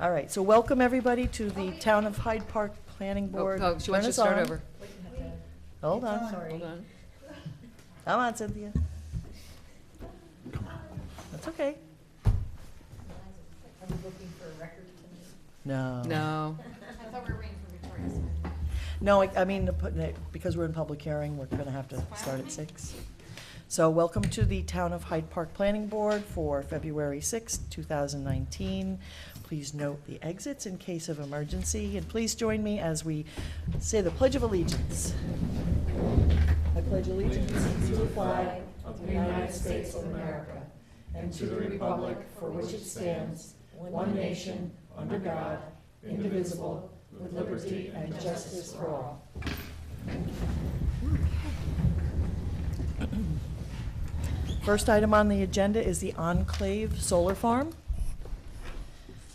All right, so welcome everybody to the Town of Hyde Park Planning Board. Oh, she wants you to start over. Hold on. Hold on. Come on, Cynthia. That's okay. Are we looking for a record tonight? No. No. I thought we were waiting for Victoria's. No, I mean, because we're in public hearing, we're going to have to start at 6. So welcome to the Town of Hyde Park Planning Board for February 6, 2019. Please note the exits in case of emergency, and please join me as we say the Pledge of Allegiance. I pledge allegiance to the flag of the United States of America and to the republic for which it stands, one nation, under God, indivisible, with liberty and justice for all. First item on the agenda is the ENCLAVE Solar Farm.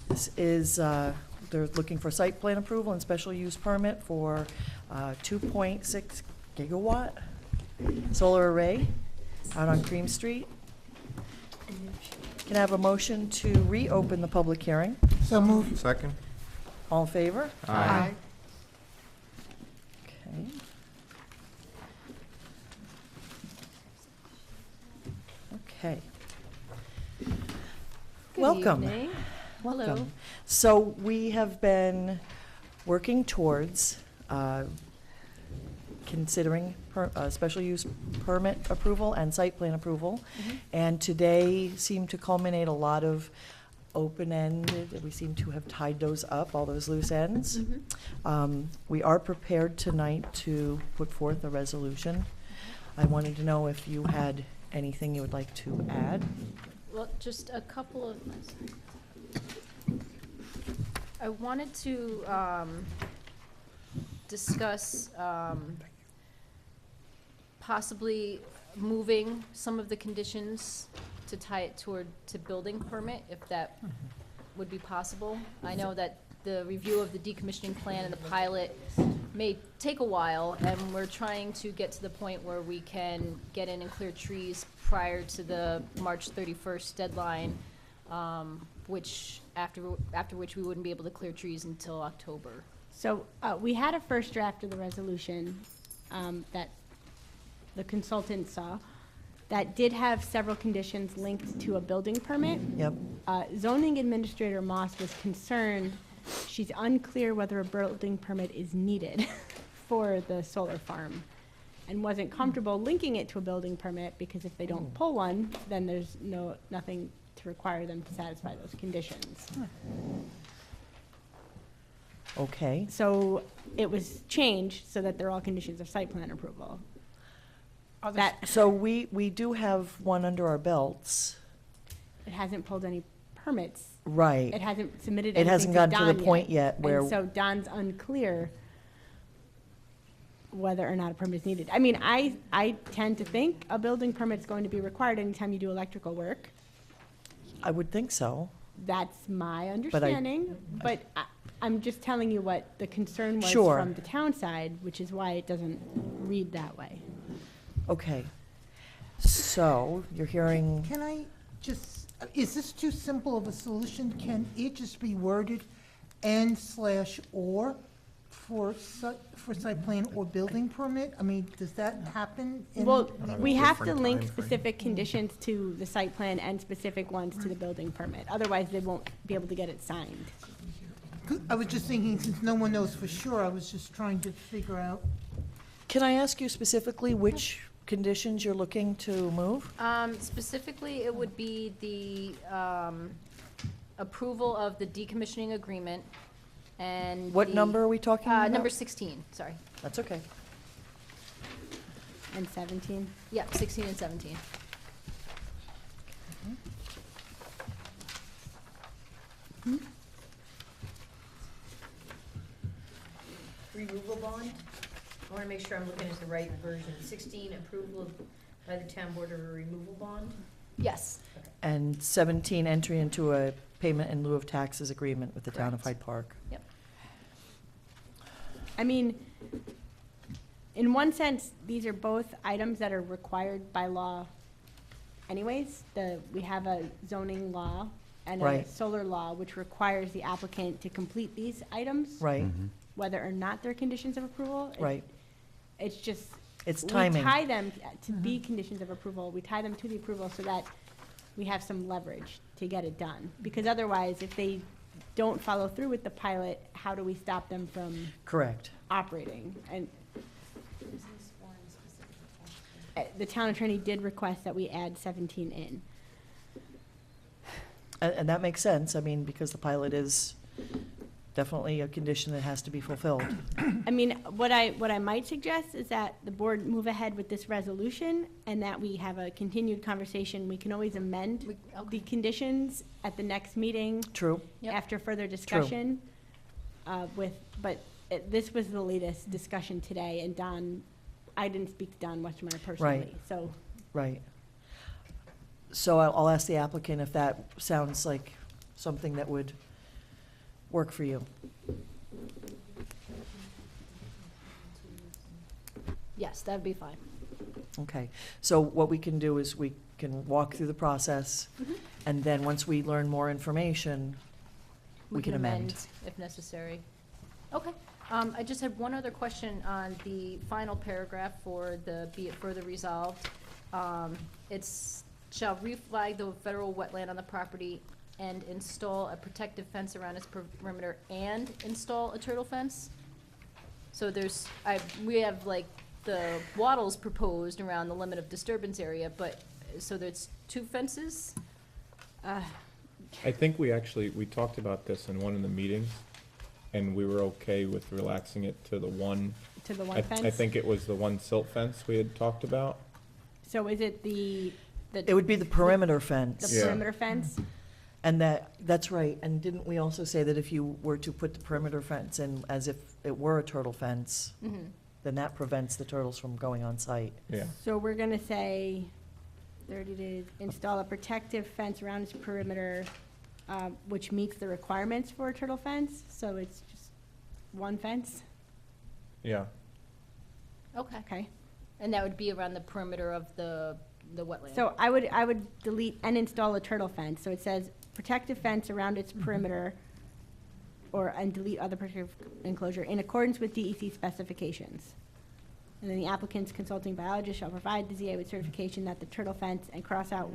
This is, they're looking for site plan approval and special use permit for 2.6 gigawatt solar array out on Cream Street. Can I have a motion to reopen the public hearing? So moved. Second? All in favor? Aye. Okay. Okay. Welcome. Evening. Hello. Welcome. So we have been working towards considering special use permit approval and site plan approval. And today seemed to culminate a lot of open-ended, we seem to have tied those up, all those loose ends. We are prepared tonight to put forth a resolution. I wanted to know if you had anything you would like to add. Well, just a couple of, I wanted to discuss possibly moving some of the conditions to tie it to building permit, if that would be possible. I know that the review of the decommissioning plan and the pilot may take a while, and we're trying to get to the point where we can get in and clear trees prior to the March 31st deadline, which after which we wouldn't be able to clear trees until October. So we had a first draft of the resolution that the consultant saw that did have several conditions linked to a building permit. Yep. Zoning Administrator Moss was concerned, she's unclear whether a building permit is needed for the solar farm, and wasn't comfortable linking it to a building permit because if they don't pull one, then there's nothing to require them to satisfy those conditions. Okay. So it was changed so that they're all conditions of site plan approval. So we do have one under our belts. It hasn't pulled any permits. Right. It hasn't submitted It anything hasn't to gotten to the Don point yet where. And so Don's unclear whether or not a permit is needed. I mean, I tend to think a building permit's going to be required anytime you do electrical work. I would think so. That's my understanding, but I'm just telling you what the concern was Sure. from the town side, which is why it doesn't read that way. Okay. So you're hearing, Can I just, is this too simple of a solution? Can it just be worded and/or for site plan or building permit? I mean, does that happen? Well, we have to different link time frame. specific conditions to the site plan and specific ones to the building permit. Otherwise, they won't be able to get it signed. I was just thinking, since no one knows for sure, I was just trying to figure out. can I ask you specifically which conditions you're looking to move? Specifically, it would be the approval of the decommissioning agreement and What the- number are we talking about? Number 16, sorry. That's okay. And 17? Yep, 16 and 17. Removal bond? I want to make sure I'm looking at the right version. 16, approval by the town board of a removal bond? Yes. And 17, entry into a payment in lieu of taxes agreement with the town of Correct. Hyde Park. Yep. I mean, in one sense, these are both items that are required by law anyways. We have a zoning law and a Right. solar law, which requires the applicant to complete these items, Right, whether or not they're conditions of approval. right. It's just. It's We timing. tie them to be conditions of approval. We tie them to the approval so that we have some leverage to get it done. Because otherwise, if they don't follow through with the pilot, how do we stop them from Correct. operating? And the town attorney did request that we add 17 in. And that makes sense, I mean, because the pilot is definitely a condition that has to be fulfilled. I mean, what I might suggest is that the board move ahead with this resolution and that we have a continued conversation. We can always amend the conditions at the next meeting True, Yep. after further discussion. This was the latest discussion today, and Don, I didn't speak to Don Westermeyer personally, so. right. So I'll ask the applicant if that sounds like something that would work for you. Yes, that'd be fine. Okay, so what we can do is we can walk through the process, and then once we learn more information, we can amend. if necessary. Okay. I just had one other question on the final paragraph for the be it further resolved. It's shall reflag the federal wetland on the property and install a protective fence around its perimeter and install a turtle fence. So we have like the wattles proposed around the limit of disturbance area, but, so there's 2 fences? I think we talked about this in one of the meetings, and we were okay with relaxing it to the one. To the one I fence? think it was the one silt fence we had talked about. So is it the It would be the perimeter fence. Yeah. perimeter fence? And that's right, and didn't we also say that if you were to put the perimeter fence in as if it were a turtle fence, Mhm. then that prevents the turtles from going on site? Yeah. So we're gonna say 30 days, install a protective fence around its perimeter, which meets the requirements for a turtle fence, so it's just one fence, Yeah. Okay. okay? And that would be around the perimeter of the wetland? So I would delete and install a turtle fence, so it says protective fence around its perimeter, and delete other protective enclosure in accordance with DEC specifications. And then the applicant's consulting biologist shall provide the ZA with certification that the turtle fence and cross out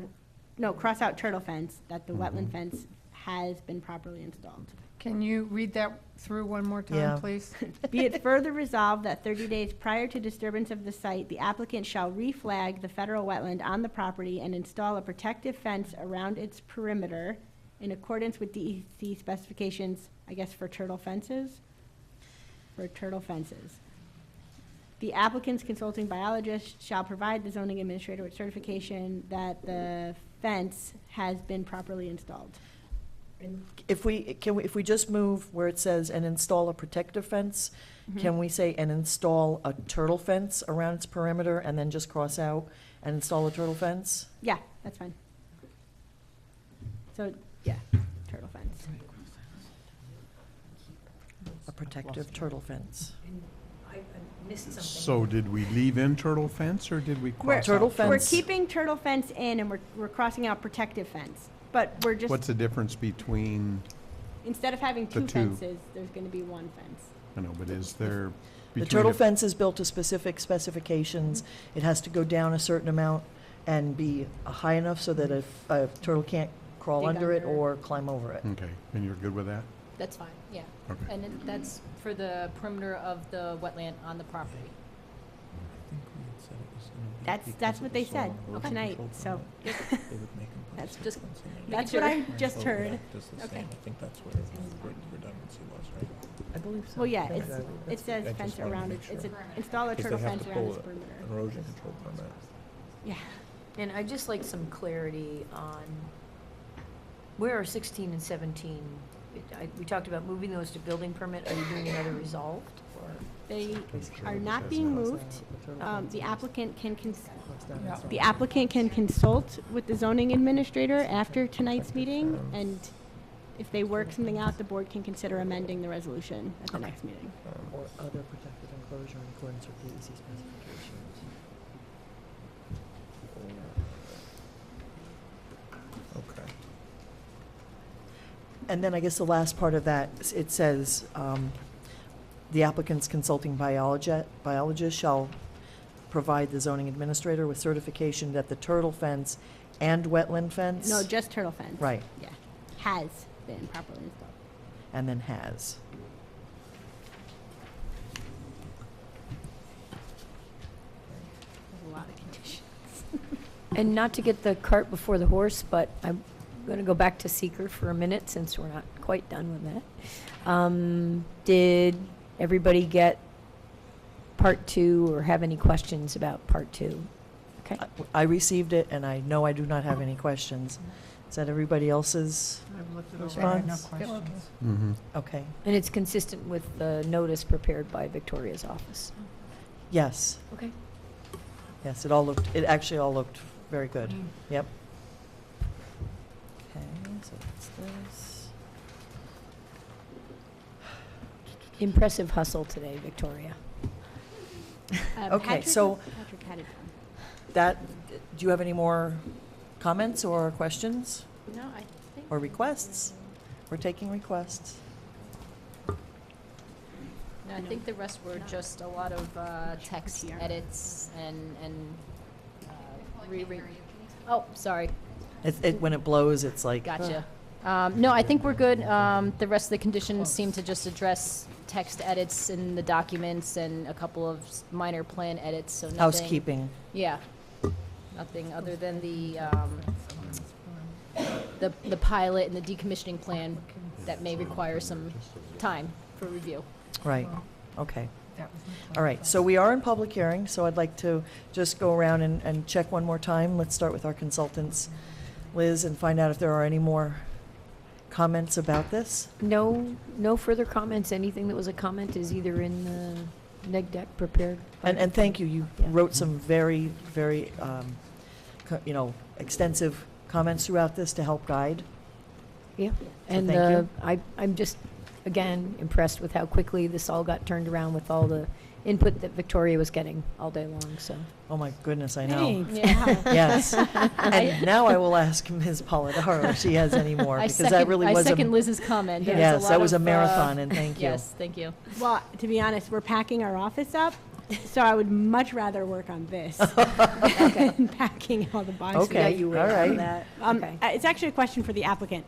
turtle fence, that the wetland fence has been properly installed. Can you read that through one more Yeah. time, please? Be it further resolved that 30 days prior to disturbance of the site, the applicant shall reflag the federal wetland on the property and install a protective fence around its perimeter in accordance with DEC specifications, I guess for turtle fences? For turtle fences. The applicant's consulting biologist shall provide the zoning administrator with certification that the fence has been properly installed. If we just move where it says and install a protective fence, can we say and install a turtle fence around its perimeter and then just cross out and install a turtle fence? Yeah, that's fine. So, yeah, turtle fence. A protective turtle fence. I missed something. So did we leave in turtle fence, or did we We're- cross Turtle out? fence. We're keeping turtle fence in and we're crossing out protective fence. But we're just, What's the difference between, instead of having the two two? fences, there's gonna be one fence. I know, but is there The between turtle a- fence is built to specific specifications. It has to go down a certain amount and be high enough so that a turtle can't crawl Dig under it under it. or climb over it. Okay, and you're good with that? That's fine, yeah. Okay. And that's for the perimeter of the wetland on the property. That's what they said tonight, so that's just, that's what I just heard. Okay. I think that's where the redundancy was, right? I believe so. Well, yeah, I think it's, that- it says I fence just wanted to around it, make it's sure. install a Because turtle they have fence to around pull its an perimeter. erosion control permit. Yeah, And I'd just like some clarity on where are 16 and 17? We talked about moving those to building permit. Are you doing another resolved? Or they Basically, are it not says being cross out moved. the turtle fence. The applicant can Cross down and install The a applicant can consult with the zoning administrator after tonight's meeting, and if they work something out, the board can consider amending the resolution at the next meeting. or other protected enclosure in accordance with DEC specifications. Okay. And then I guess the last part of that, it says, the applicant's consulting biologist shall provide the zoning administrator with certification that the turtle fence and wetland fence. No, just turtle fence. Right, Yeah, has been properly installed. and then has. There's a lot of conditions. And not to get the cart before the horse, but I'm going to go back to seeker for a minute since we're not quite done with that. Did everybody get part 2 or have any questions about part 2? Okay. I received it, and I know I do not have any questions. Is that everybody else's? I've looked it over. I have no Response? questions. Mm-hmm. Okay, And it's consistent with the notice prepared by Victoria's office. yes, Okay. yes, it actually all looked very good. Yep. Okay, so that's this. Impressive hustle today, Victoria. Okay, so- Patrick had it done. That, do you have any more comments or questions No, I think. or requests? We're taking requests. No, I think the rest were just a lot of text edits and oh, sorry, When it blows, it's like. gotcha. No, I think we're good. The rest of the conditions seem to just address text edits in the documents and a couple of minor plan edits, so nothing. Housekeeping. Yeah, nothing other than the pilot and the decommissioning plan that may require some time for review. Right, okay. That was my All right, so we are in public hearing, so I'd like to just go around and check one more time. Let's start with our consultants, Liz, and find out if there are any more comments about this. No further comments. Anything that was a comment is either in the neg deck prepared. by And thank you, you Yeah. wrote some very, very, extensive comments throughout this to help guide. Yeah, So and thank you. I'm just, again, impressed with how quickly this all got turned around with all the input that Victoria was getting all day long, so. Oh, my goodness, I know. Thanks. Yeah. Yes. And now I will ask Ms. Polidoro if she has any more, because that really was I second Liz's comment. There yes, a that lot was a of, marathon, and thank you. Yes, thank you. Well, to be honest, we're packing our office up, so I would much rather work on this than packing all the boxes. Okay, Yeah, you were all on right. that. Okay. It's actually a question for the applicant.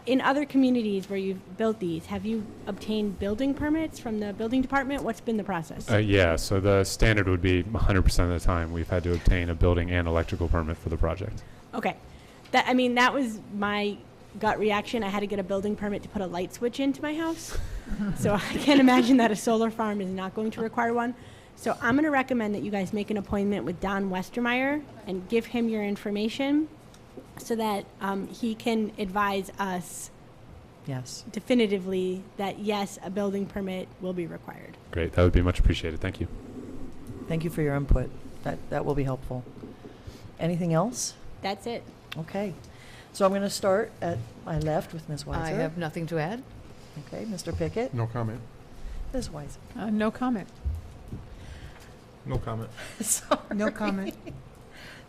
In other communities where you've built these, have you obtained building permits from the building department? What's been the process? Yeah, so the standard would be 100% of the time we've had to obtain a building and electrical permit for the project. Okay. That was my gut reaction. I had to get a building permit to put a light switch into my house. So I can't imagine that a solar farm is not going to require one. So I'm going to recommend that you guys make an appointment with Don Westermeyer and give him your information so that he can advise us Yes. definitively that, yes, a building permit will be required. Great, that would be much appreciated. Thank you. Thank you for your input. That will be helpful. Anything else? That's it. Okay. So I'm going to start at my left with Ms. Weiser. I have nothing to add. Okay, Mr. Pickett. No comment. Ms. Weiser. No comment. No comment. Sorry. No comment.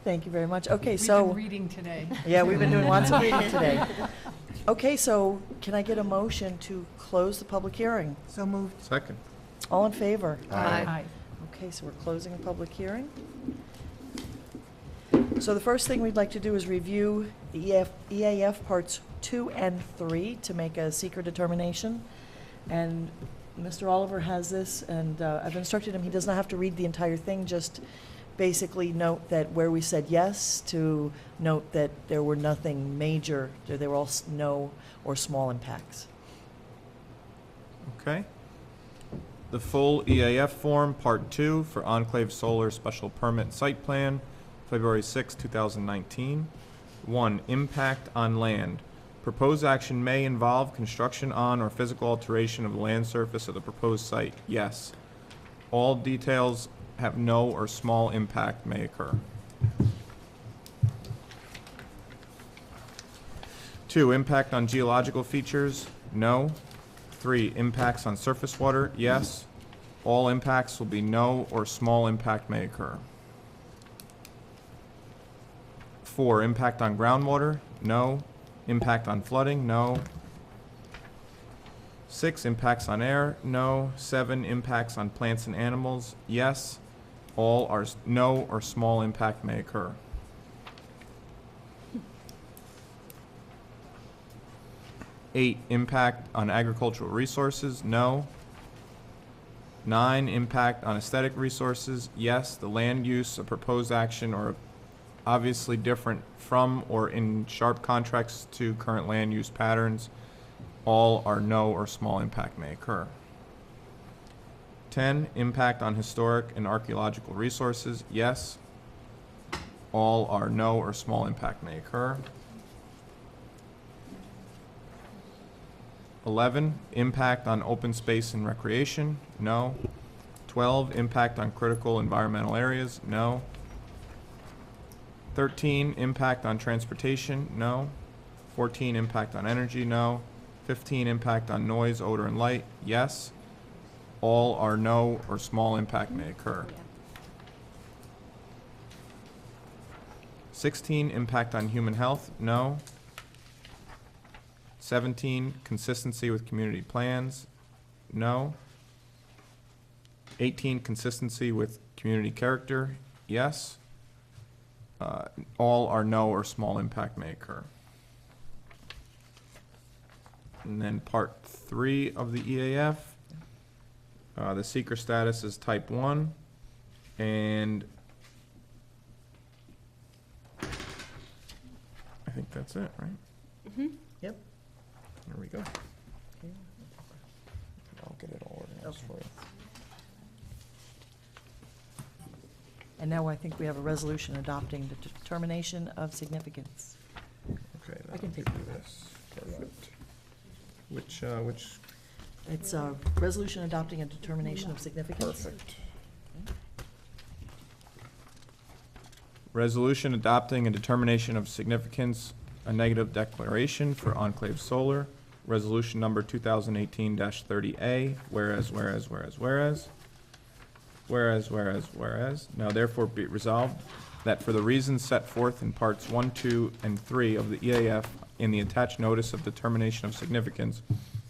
Thank you very much. Okay, We've so. been reading today. Yeah, we've been doing lots of reading today. Okay, so can I get a motion to close the public hearing? So moved. Second. All in favor? Aye. Okay, so we're closing the public hearing. So the first thing we'd like to do is review the EAF Parts 2 and 3 to make a secret determination. And Mr. Oliver has this, and I've instructed him, he does not have to read the entire thing, just basically note that where we said yes, to note that there were nothing major, there were all no or small impacts. Okay. The full EAF form, Part 2, for Enclave Solar Special Permit Site Plan, February 6, 2019. 1. Impact on land. Proposed action may involve construction on or physical alteration of the land surface of the proposed site. Yes. All details have no or small impact may occur. 2. Impact on geological features. No. 3. Impacts on surface water. Yes. All impacts will be no or small impact may occur. 4. Impact on groundwater. No. Impact on flooding, no. 6, impacts on air, no. 7, impacts on plants and animals, yes. All are no or small impact may occur. 8, impact on agricultural resources, no. 9, impact on aesthetic resources, yes. The land use, a proposed action, or obviously different from or in sharp contrast to current land use patterns, all are no or small impact may occur. 10, impact on historic and archaeological resources, yes. All are no or small impact may occur. 11, impact on open space and recreation, no. 12, impact on critical environmental areas, no. 13, impact on transportation, no. 14, impact on energy, no. 15, impact on noise, odor, and light, yes. All are no or small impact may occur. 16, impact on human health, no. 17, consistency with community plans, no. 18, consistency with community character, yes. All are no or small impact may occur. And then part 3 of the EAF, the seeker status is type 1, and I think that's it, right? Mm-hmm. Yep. There we go. I'll get it all organized for you. And now I think we have a resolution adopting the determination of significance. Okay, I can take do this. Perfect. Which, It's a resolution adopting a determination of significance. perfect. Resolution adopting a determination of significance, a negative declaration for Enclave Solar. Resolution number 2018-30A, whereas. Now therefore be it resolved that for the reasons set forth in parts 1, 2, and 3 of the EAF in the attached notice of determination of significance,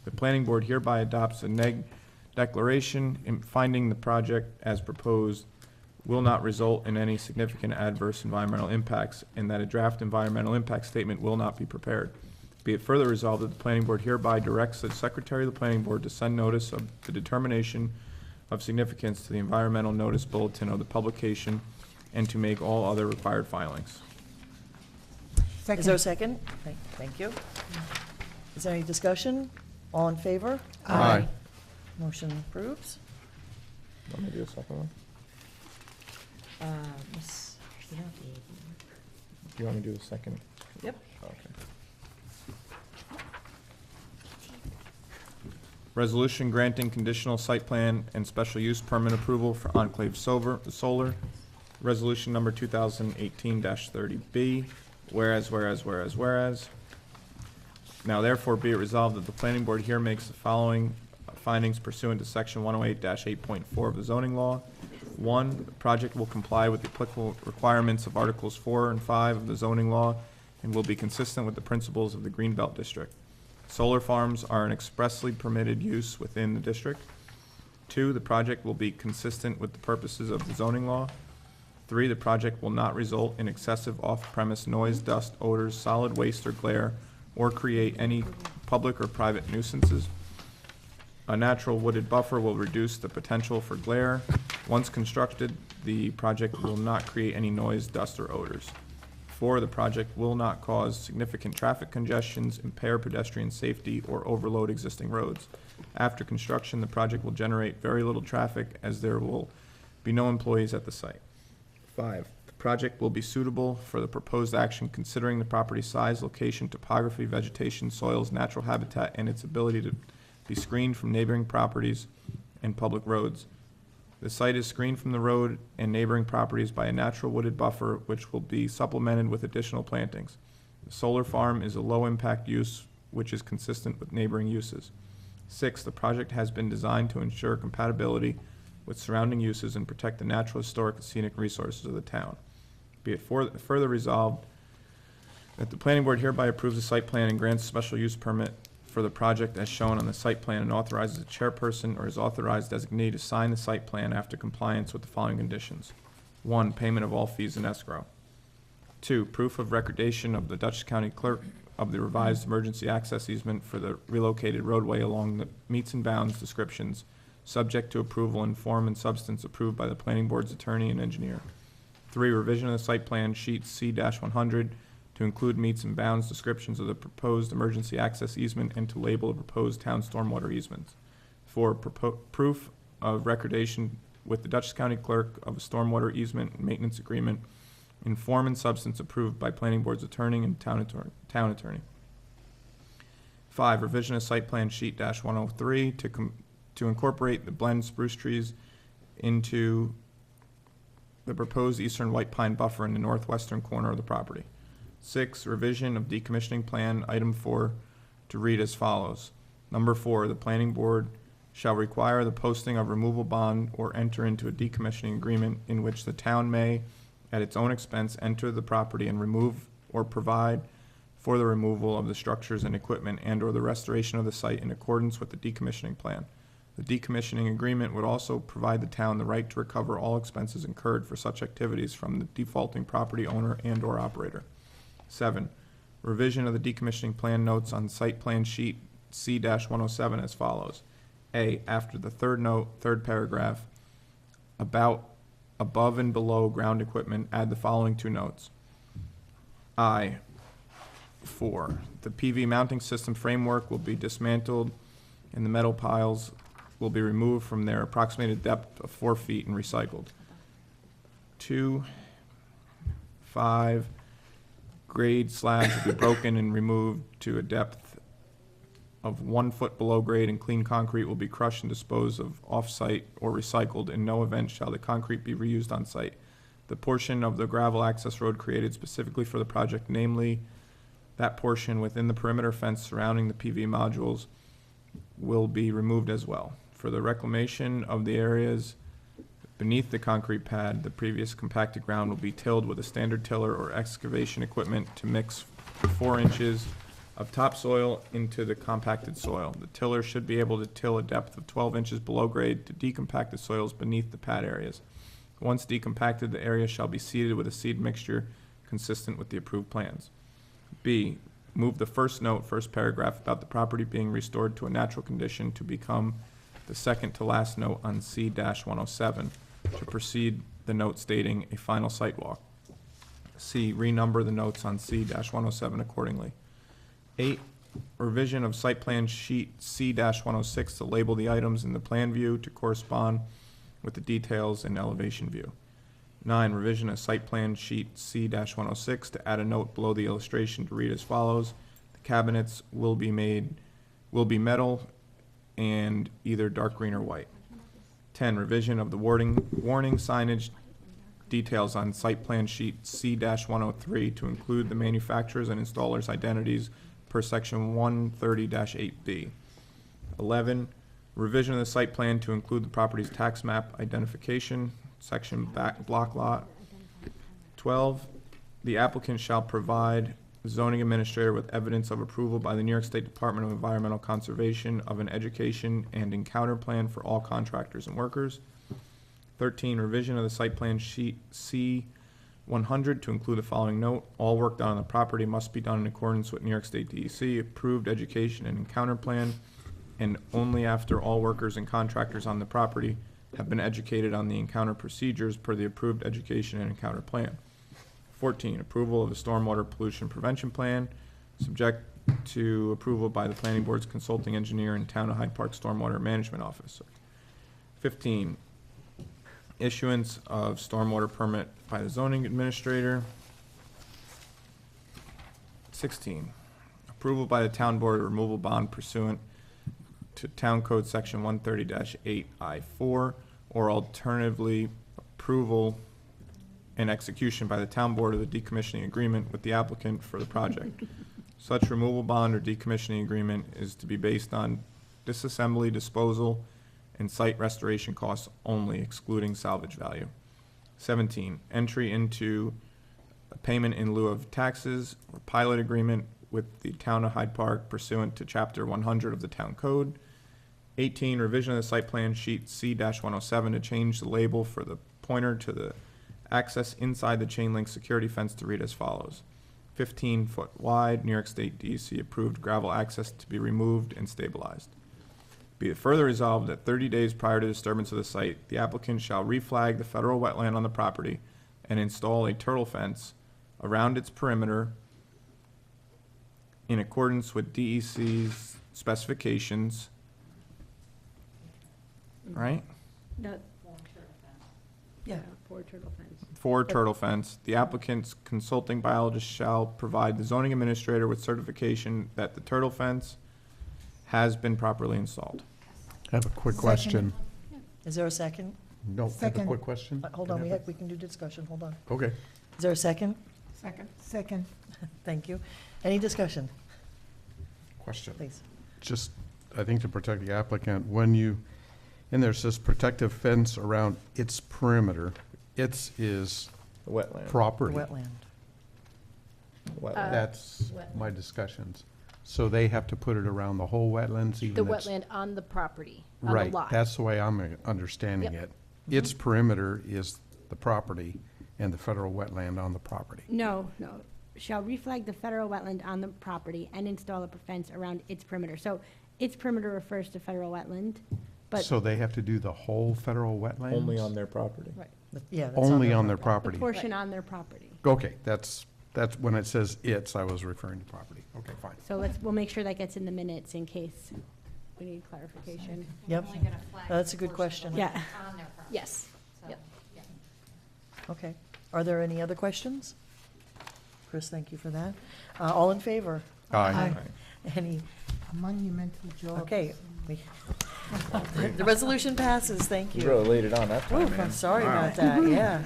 the planning board hereby adopts a declaration in finding the project as proposed will not result in any significant adverse environmental impacts, and that a draft environmental impact statement will not be prepared. Be it further resolved that the planning board hereby directs the secretary of the planning board to send notice of the determination of significance to the environmental notice bulletin of the publication and to make all other required filings. Is there a second? Thank you. Is there any discussion? All in favor? Aye. Motion approves. Want me to do a second one? Miss- Do you want me to do the second? Yep. Okay. Resolution granting conditional site plan and special use permit approval for Enclave Solar. Resolution number 2018-30B, whereas. Now therefore be it resolved that the planning board here makes the following findings pursuant to section 108-8.4 of the zoning law. 1, the project will comply with the applicable requirements of Articles 4 and 5 of the zoning law and will be consistent with the principles of the Greenbelt District. Solar farms are an expressly permitted use within the district. 2, the project will be consistent with the purposes of the zoning law. 3, the project will not result in excessive off-premise noise, dust, odors, solid waste, or glare, or create any public or private nuisances. A natural wooded buffer will reduce the potential for glare. Once constructed, the project will not create any noise, dust, or odors. 4, the project will not cause significant traffic congestions, impair pedestrian safety, or overload existing roads. After construction, the project will generate very little traffic as there will be no employees at the site. 5, the project will be suitable for the proposed action considering the property size, location, topography, vegetation, soils, natural habitat, and its ability to be screened from neighboring properties and public roads. The site is screened from the road and neighboring properties by a natural wooded buffer, which will be supplemented with additional plantings. The solar farm is a low-impact use, which is consistent with neighboring uses. 6, the project has been designed to ensure compatibility with surrounding uses and protect the natural, historic, and scenic resources of the town. Be it further resolved That the planning board hereby approves the site plan and grants a special use permit for the project as shown on the site plan and authorizes the chairperson or his authorized designee to sign the site plan after compliance with the following conditions. 1, payment of all fees in escrow. 2, proof of recordation of the Dutchess County Clerk of the revised emergency access easement for the relocated roadway along the meets and bounds descriptions, subject to approval in form and substance approved by the planning board's attorney and engineer. 3, revision of the site plan sheet C-100 to include meets and bounds descriptions of the proposed emergency access easement and to label the proposed town stormwater easements. 4, proof of recordation with the Dutchess County Clerk of a stormwater easement and maintenance agreement in form and substance approved by planning board's attorney and town attorney. 5, revision of site plan sheet -103 to incorporate the blend spruce trees into the proposed eastern white pine buffer in the northwestern corner of the property. 6, revision of decommissioning plan, item 4, to read as follows. Number 4, the planning board shall require the posting of removal bond or enter into a decommissioning agreement in which the town may, at its own expense, enter the property and remove or provide for the removal of the structures and equipment and/or the restoration of the site in accordance with the decommissioning plan. The decommissioning agreement would also provide the town the right to recover all expenses incurred for such activities from the defaulting property owner and/or operator. 7, revision of the decommissioning plan notes on site plan sheet C-107 as follows. A, after the third note, third paragraph, about above and below ground equipment, add the following 2 notes. I, 4, the PV mounting system framework will be dismantled and the metal piles will be removed from their approximated depth of 4 feet and recycled. 2, 5, grade slabs will be broken and removed to a depth of 1 foot below grade, and clean concrete will be crushed and disposed of off-site or recycled. In no event shall the concrete be reused on site. The portion of the gravel access road created specifically for the project, namely that portion within the perimeter fence surrounding the PV modules, will be removed as well. For the reclamation of the areas beneath the concrete pad, the previous compacted ground will be tilled with a standard tiller or excavation equipment to mix 4 inches of topsoil into the compacted soil. The tiller should be able to till a depth of 12 inches below grade to decompact the soils beneath the pad areas. Once decompacted, the area shall be seeded with a seed mixture consistent with the approved plans. B, move the first note, first paragraph about the property being restored to a natural condition to become the second to last note on C-107 to precede the note stating a final site walk. C, renumber the notes on C-107 accordingly. 8, revision of site plan sheet C-106 to label the items in the plan view to correspond with the details in elevation view. 9, revision of site plan sheet C-106 to add a note below the illustration to read as follows. The cabinets will be metal and either dark green or white. 10, revision of the warning signage details on site plan sheet C-103 to include the manufacturers and installers' identities per section 130-8B. 11, revision of the site plan to include the property's tax map identification, section block lot. 12, the applicant shall provide the zoning administrator with evidence of approval by the New York State Department of Environmental Conservation of an education and encounter plan for all contractors and workers. 13, revision of the site plan sheet C-100 to include the following note. All work done on the property must be done in accordance with New York State DEC approved education and encounter plan, and only after all workers and contractors on the property have been educated on the encounter procedures per the approved education and encounter plan. 14, approval of the stormwater pollution prevention plan, subject to approval by the planning board's consulting engineer and Town of Hyde Park Stormwater Management Officer. 15, issuance of stormwater permit by the zoning administrator. 16, approval by the town board of removal bond pursuant to Town Code Section 130-8I4, or alternatively, approval and execution by the town board of the decommissioning agreement with the applicant for the project. Such removal bond or decommissioning agreement is to be based on disassembly, disposal, and site restoration costs only, excluding salvage value. 17, entry into a payment in lieu of taxes or pilot agreement with the town of Hyde Park pursuant to Chapter 100 of the Town Code. 18, revision of the site plan sheet C-107 to change the label for the pointer to the access inside the chain link security fence to read as follows. 15-foot wide, New York State DEC approved gravel access to be removed and stabilized. Be it further resolved that 30 days prior to disturbance of the site, the applicant shall reflag the federal wetland on the property and install a turtle fence around its perimeter in accordance with DEC's specifications. Right? No. Yeah. For turtle fence. For turtle fence, the applicant's consulting biologist shall provide the zoning administrator with certification that the turtle fence has been properly installed. I have a quick question. Is there a second? No, I have a Second. quick question. Hold on, we can do discussion, hold on. Okay. Is there a second? Second. Second. Thank you. Any discussion, Question. please? Just, I think to protect the applicant, when you, in there says protective fence around its perimeter, its is The wetland. The property. wetland. Wetland. That's my discussions. So they have to put it around the whole wetlands, even The its- wetland on the property, on the Right, lot. that's the way I'm understanding Yep. it. Its perimeter is the property and the federal wetland on the property. No. Shall reflag the federal wetland on the property and install a fence around its perimeter. So its perimeter refers to federal wetland, but So they have to do the whole federal wetlands? Only on their property. Yeah. that's Only on their the property? portion on their property. Okay, that's when it says its, I was referring to property. Okay, fine. So we'll make sure that gets in the minutes in case we need clarification. Yep, that's a good question. Yeah. Yes. Yep. Okay. Are there any other questions? Chris, thank you for that. All in favor? Aye. Any, A monumental job. okay. The resolution passes, thank you. really laid it on that Ooh, I'm sorry about that, yeah.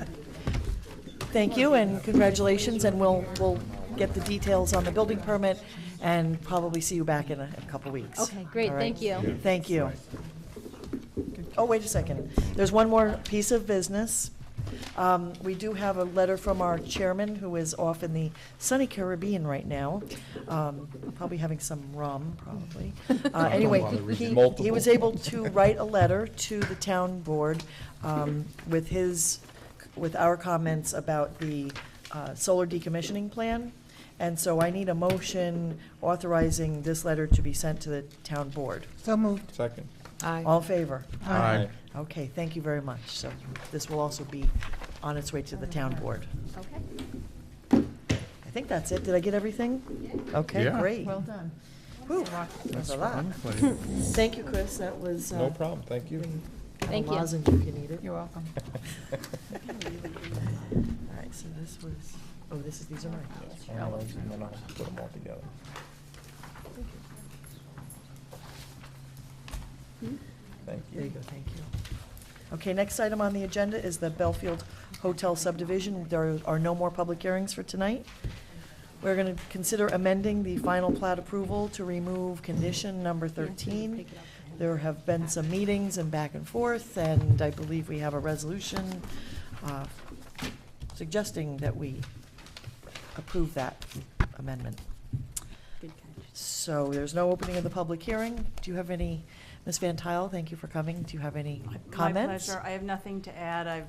Thank you and congratulations, and we'll get the details on the building permit and probably see you back in a couple weeks. Okay, great, All right. thank you. Thank you. Oh, wait a second. There's one more piece of business. We do have a letter from our chairman, who is off in the sunny Caribbean right now, probably having some rum, probably. Anyway, he was able to write a letter to the town board with our comments about the solar decommissioning plan. And so I need a motion authorizing this letter to be sent to the town board. So moved. Second. All in favor? Aye. Okay, thank you very much. So this will also be on its way to the town board. Okay. I think that's it. Did I get everything? Okay, Yeah. great. Well done. Whew, that's a lot. Thank you, Chris. That was. No problem, thank you. Thank you. A lozenge if you need it. You're welcome. All right, so this was, oh, these are mine. And then I'll put them all together. Thank There you you. go, thank you. Okay, next item on the agenda is the Bellefield Hotel Subdivision. There are no more public hearings for tonight. We're going to consider amending the final plat approval to remove condition number 13. There have been some meetings and back and forth, and I believe we have a resolution suggesting that we approve that amendment. Good catch. So there's no opening of the public hearing. Do you have any, Ms. Van Tile, thank you for coming. Do you have any comments? My pleasure. I have nothing to add.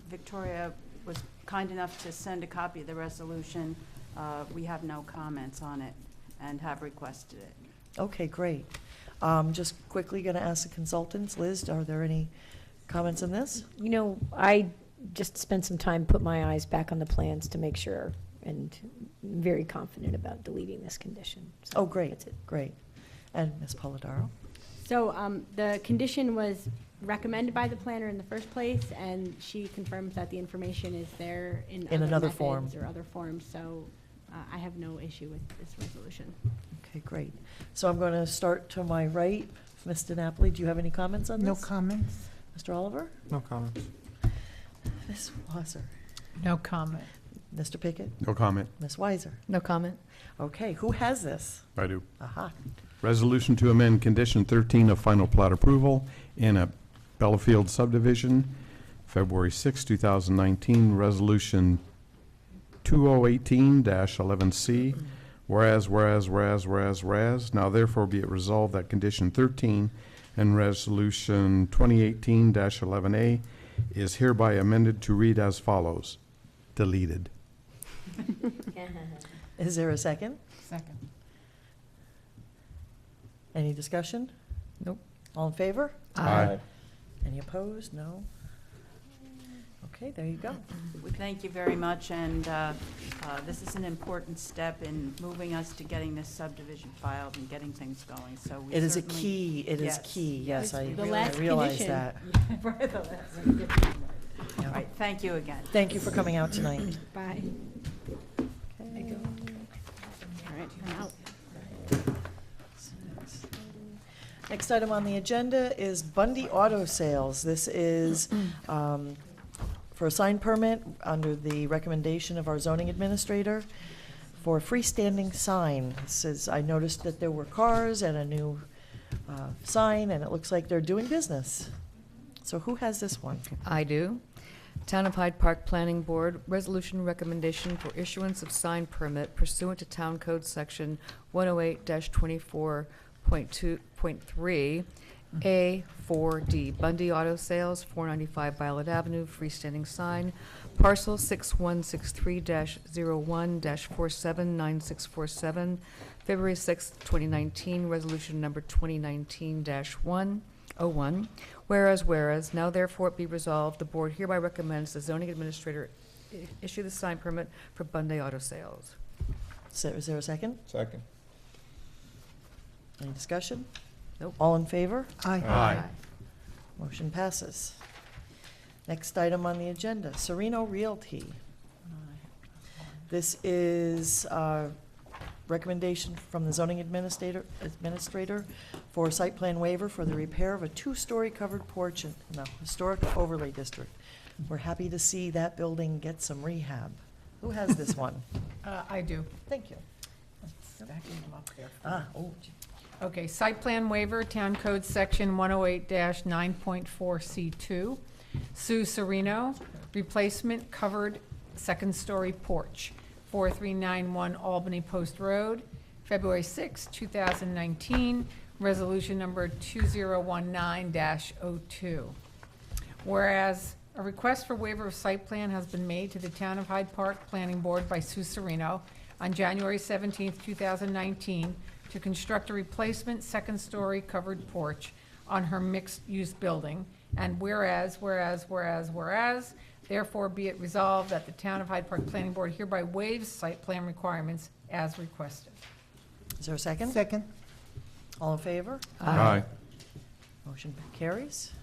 Victoria was kind enough to send a copy of the resolution. We have no comments on it and have requested it. Okay, great. Just quickly going to ask the consultants. Liz, are there any comments on this? You know, I just spent some time, put my eyes back on the plans to make sure, and I'm very confident about deleting this condition. So Oh, great, That's it. great. And Ms. Polidoro? So the condition was recommended by the planner in the first place, and she confirms that the information is there in other another form. methods or other forms, so I have no issue with this resolution. Okay, great. So I'm going to start to my right. Ms. DiNapoli, do you have any comments on this? No comments. Mr. Oliver? No comments. Ms. Wasser? No comment. Mr. Pickett? No comment. Ms. Weiser? No comment. Okay, who has this? I do. Aha. Resolution to amend condition 13 of final plat approval in a Bellefield subdivision, February 6, 2019, resolution 2018-11C, whereas, now therefore be it resolved that condition 13 and resolution 2018-11A is hereby amended to read as follows. Deleted. Is there a second? Second. Any discussion? Nope. All in favor? Aye. Any opposed? No? Okay, there you go. We thank you very much, and this is an important step in moving us to getting this subdivision filed and getting things going, so we It is a certainly- key, it is Yes. key, yes, I The I last realize condition. that. All right, thank you again. Thank you for coming out tonight. Bye. Okay. All right, I'm out. Next item on the agenda is Bundy Auto Sales. This is for a sign permit under the recommendation of our zoning administrator for a freestanding sign. This is, I noticed that there were cars and a new sign, and it looks like they're doing business. So who has this one? I do. Town of Hyde Park Planning Board, resolution recommendation for issuance of sign permit pursuant to Town Code Section 108-24.2.3, A4D, Bundy Auto Sales, 495 Violet Avenue, freestanding sign, parcel 6163-01-479647, February 6, 2019, resolution number 2019-101. Whereas, now therefore it be resolved, the board hereby recommends the zoning administrator issue the sign permit for Bundy Auto Sales. So, is there a second? Second. Any discussion? Nope. All in favor? Aye. Motion passes. Next item on the agenda, SERINO Realty. This is recommendation from the zoning administrator for site plan waiver for the repair of a two-story covered porch in the historic overlay district. We're happy to see that building get some rehab. Who has this one? I do. Thank you. Stacking them up there. Oh, gee. Okay, site plan waiver, Town Code Section 108-9.4C2. Sue Serino, replacement covered second-story porch, 4391 Albany Post Road, February 6, 2019, resolution number 2019-02. Whereas a request for waiver of site plan has been made to the Town of Hyde Park Planning Board by Sue Serino on January 17, 2019, to construct a replacement second-story covered porch on her mixed-use building. And whereas, therefore be it resolved that the Town of Hyde Park Planning Board hereby waives site plan requirements as requested. Is there a second? Second. All in favor? Aye. Motion carries.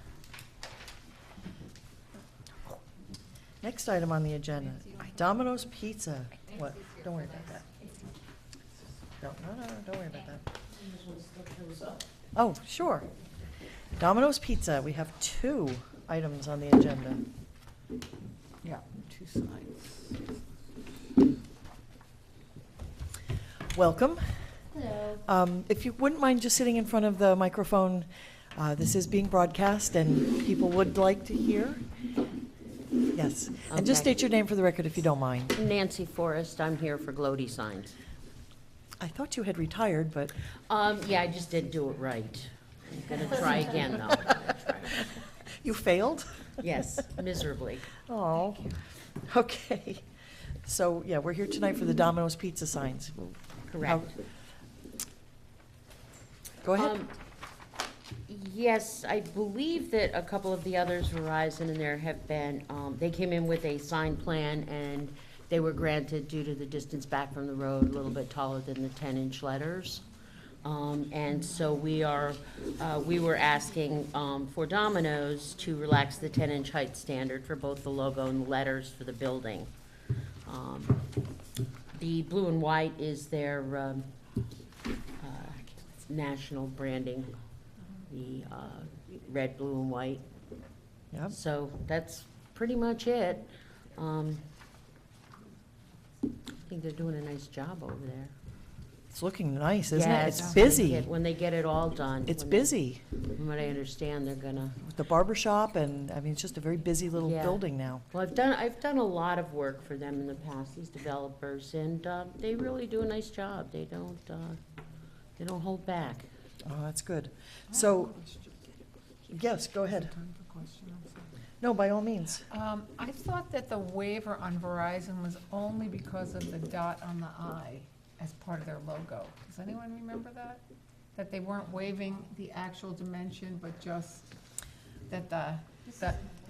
Next item on the agenda, Domino's Pizza. What? Don't worry about that. No, don't worry about that. Oh, sure. Domino's Pizza, we have two items on the agenda. Yeah, two sides. Welcome. Hello. If you wouldn't mind just sitting in front of the microphone, this is being broadcast and people would like to hear. Yes, and just Okay. state your name for the record if you don't mind. Nancy Forrest, I'm here for Glody Signs. I thought you had retired, but Yeah, I just didn't do it right. I'm gonna try again, though. you failed? Yes, miserably. Oh, okay. So, yeah, we're here tonight for the Domino's Pizza signs. Correct. Go ahead. Yes, I believe that a couple of the others, Verizon and there have been, they came in with a sign plan and they were granted due to the distance back from the road, a little bit taller than the 10-inch letters. And so we were asking for Domino's to relax the 10-inch height standard for both the logo and the letters for the building. The blue and white is their national branding, the red, blue, and white. Yep. So that's pretty much it. I think they're doing a nice job over there. It's looking nice, isn't Yeah, it? It's busy. When they get it all done. It's when they- busy. From what I understand, they're gonna, With the barber shop and, I mean, it's just a very busy little Yeah. building now. well, I've done a lot of work for them in the past, these developers, and, they really do a nice job. They don't hold back. Oh, that's good. So, yes, go ahead. No, by all means. I thought that the waiver on Verizon was only because of the dot on the I as part of their logo. Does anyone remember that? That they weren't waiving the actual dimension, but just that the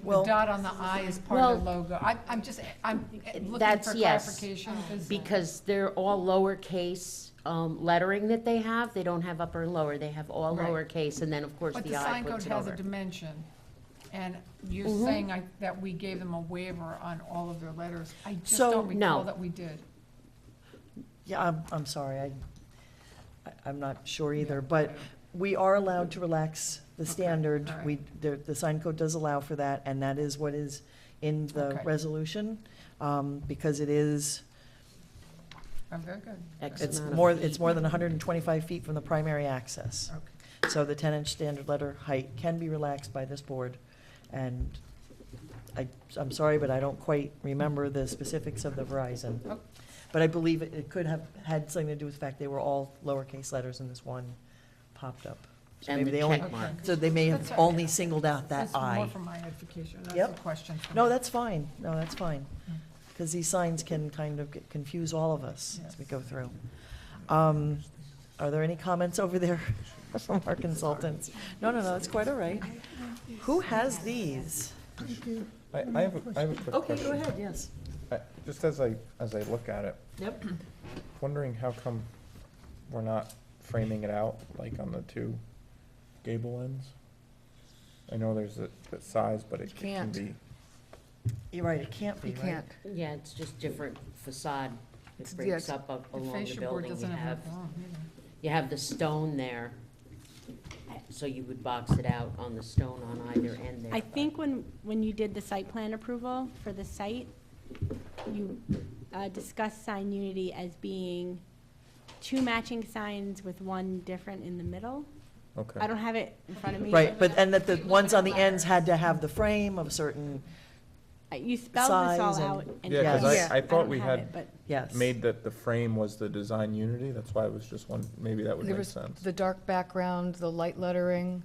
Well- dot on the I is part of the logo. I'm looking That's- for yes. clarification. Because they're all lowercase, lettering that they have. They don't have upper and lower. They have all Right. lowercase, and then, of course, But the the I sign code puts it has a over. dimension, and you're Mhm. saying that we gave them a waiver on all of their letters. I just So- don't recall No. that we did. Yeah, I'm sorry, I'm not sure either, but we are allowed to relax the standard. all right. The sign code does allow for that, and that is what is in the Okay. resolution, because it is, I'm very good. X it's amount of more, feet. it's more than 125 feet from the primary access. Okay. So the 10-inch standard letter height can be relaxed by this board, and I'm sorry, but I don't quite remember the specifics of the Verizon. Oh. But I believe it could have had something to do with the fact they were all lowercase letters and this one popped up. So And maybe the they only, check mark. so they may have That's all right. only singled out that That's more I. for my edification, that's Yep. the question. for No, me. that's fine, no, that's fine, because these signs can kind of confuse all of us as we go through. Are there any comments over there from our consultants? No, that's quite all right. Who has these? I have a quick Okay, question. go ahead, yes. Just as I look at it, Yep. wondering how come we're not framing it out, like on the two gable ends? I know there's the size, but it can can't. be, You're right, it can't be, You right? can't. Yeah, it's just different facade. It It's- breaks yes, up The along the fascia board building. doesn't have enough room either. You have the stone there, so you would box it out on the stone on either end there. I think when you did the site plan approval for the site, you discussed sign unity as being two matching signs with one different in the middle. okay. I don't have it in front of me. Right, but, and that the ones on the ends had to have the frame of a certain, You spelled this all size and- out. and Yeah, 'cause Yes. I thought don't we have had it, but- yes. made that the frame was the design unity, that's why I was just wondering, maybe that would There make was sense. the dark background, the light lettering.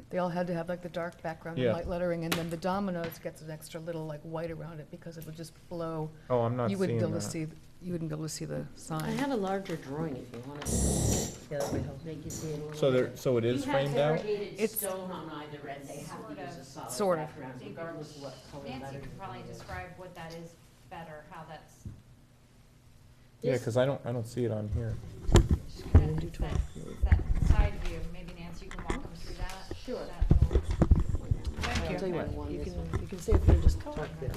They all had to have like the dark background and Yeah. light lettering, and then the Domino's gets an extra little like white around it because it would just blow. Oh, I'm not You wouldn't seeing be able to that. see, you wouldn't be able to see the I sign. have a larger drawing if you want to Yeah, that would help. make you see it a little. So better. so it is framed out? Segregated It's- stone on either end, they have to use a solid Sort of. background, regardless of what color Nancy letters. could probably describe what that is better, how that's. Yeah, because I don't see it on here. That side view, maybe Nancy, you can walk them through that? Sure. I'll tell you what, you can stay up there and just talk there.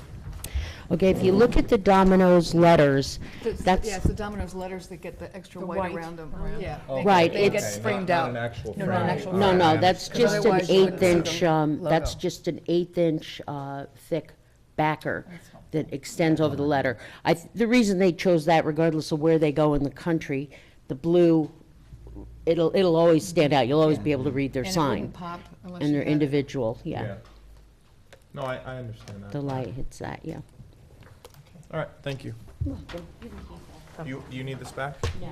Okay, if you look at the Domino's letters, that's- Yeah, it's the Domino's letters that get the extra The white white. around them. Yeah. They get- Right, They get it's- framed Not out. an actual No, frame. not an actual no, frame. no, that's Because just an otherwise you wouldn't see the 1/8 inch, that's logo. just an 1/8 thick backer that extends over the letter. The reason they chose that, regardless of where they go in the country, the blue, it'll always stand out, you'll always be able to read their And it sign. wouldn't pop unless And you they're had it. individual, yeah. No, I understand that. The light hits that, yeah. All right, thank you. You need this back? Yeah.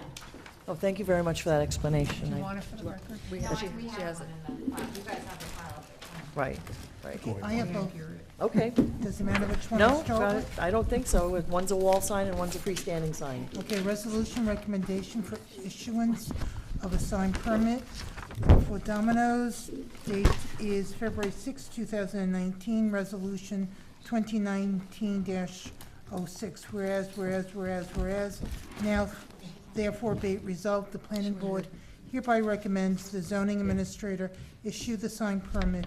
Oh, thank you very much for that explanation. Do you want it for the record? She has it. You guys have the file. Right. I have both. Okay. Does it matter which one No, to start with? I don't think so. One's a wall sign and one's a freestanding sign. Okay, resolution recommendation for issuance of a sign permit for Domino's. Date is February 6, 2019, resolution 2019-06. Whereas, now therefore be it resolved, the planning board hereby recommends the zoning administrator issue the sign permit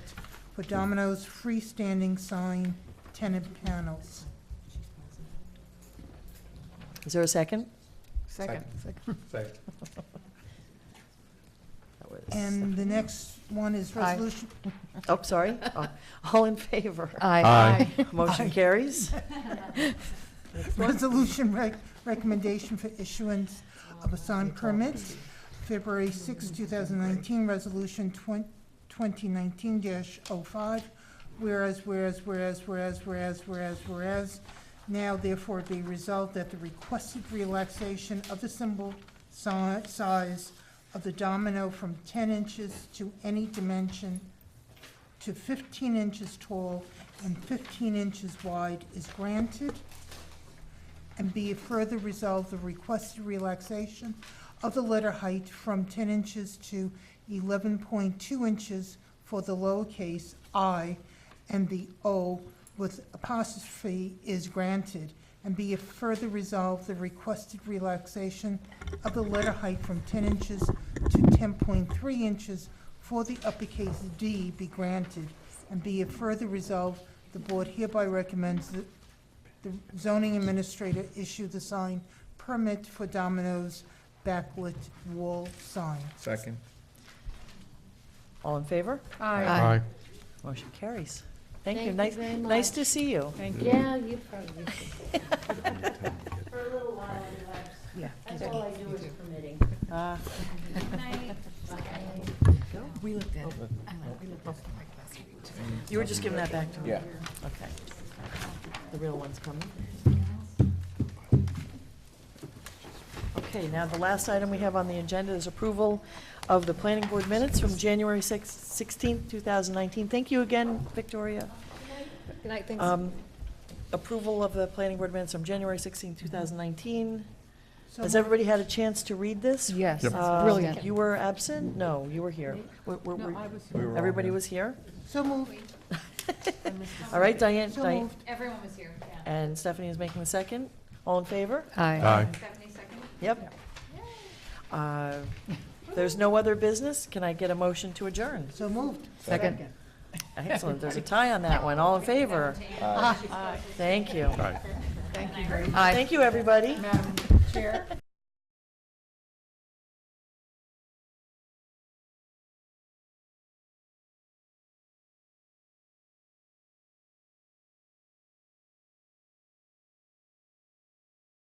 for Domino's freestanding sign tenant panels. Is there a second? Second. Second. That was- And the next one is Aye. resolution, Oh, sorry. All in favor? Aye. Motion carries. resolution recommendation for issuance of a sign permit. February 6, 2019, Resolution 2019-05, whereas, now therefore be resolved that the requested relaxation of the symbol size of the domino from 10 inches to any dimension to 15 inches tall and 15 inches wide is granted, and be it further resolved the requested relaxation of the letter height from 10 inches to 11.2 inches for the lowercase I and the O with apostrophe is granted, and be it further resolved the requested relaxation of the letter height from 10 inches to 10.3 inches for the uppercase D be granted, and be it further resolved the board hereby recommends that the zoning administrator issue the sign permit for Domino's backlit wall sign. Second. All in favor? Aye. Motion carries. Thank you. Thank you Nice, very nice much. to see you. Thank you. Yeah, you probably should. For a little while, Yeah. that's all I do is permitting. We looked at it. You were just giving that back to me? Yeah. Okay. The real one's coming. Okay, now the last item we have on the agenda is approval of the planning board minutes from January 16th, 2019. Thank you again, Victoria. Good night, thanks. Approval of the planning board minutes from January 16th, 2019. So Has moved. everybody had a chance to read this? Yes, it's Uh, brilliant. You were absent? No, you were here. Everybody was here? So moved. All right, Diane, So Diane, moved. Everyone was here, yeah. and Stephanie is making the second. All in favor? Aye. Stephanie second? Yep. There's no other business. Can I get a motion to adjourn? So moved. Second. Excellent. There's a tie on that one. All in favor? Thank you. Aye. Thank you very much, Thank you, everybody. Madam Chair.